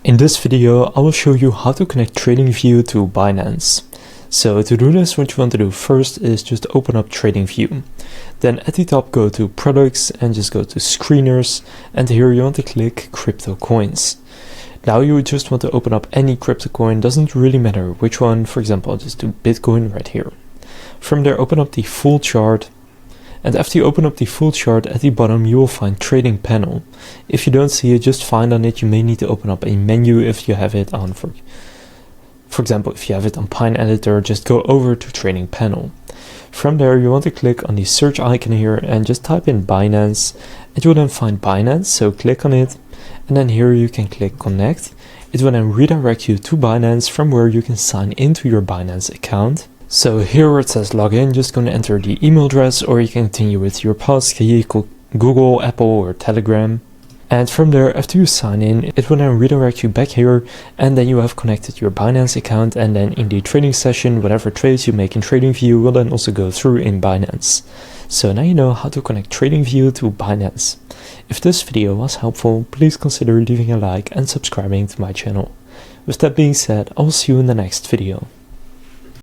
In this video, I will show you how to connect TradingView to Binance. So to do this, what you want to do first is just open up TradingView. Then at the top, go to Products and just go to Screeners. And here you want to click Crypto Coins. Now you just want to open up any crypto coin, doesn't really matter which one. For example, I'll just do Bitcoin right here. From there, open up the full chart. And after you open up the full chart, at the bottom you will find Trading Panel. If you don't see it, just find on it. You may need to open up a menu if you have it on, for example, if you have it on Pine Editor, just go over to Trading Panel. From there you want to click on the search icon here and just type in Binance, and you will then find Binance, so click on it, and then here you can click Connect. It will then redirect you to Binance, from where you can sign into your Binance account. So here where it says login, just going to enter the email address, or you can continue with your passkey, Google, Apple or Telegram. And from there, after you sign in, it will then redirect you back here, and then you have connected your Binance account, and then in the trading session, whatever trades you make in TradingView will then also go through in Binance. So now you know how to connect TradingView to Binance. If this video was helpful, please consider leaving a like and subscribing to my channel. With that being said, I will see you in the next video.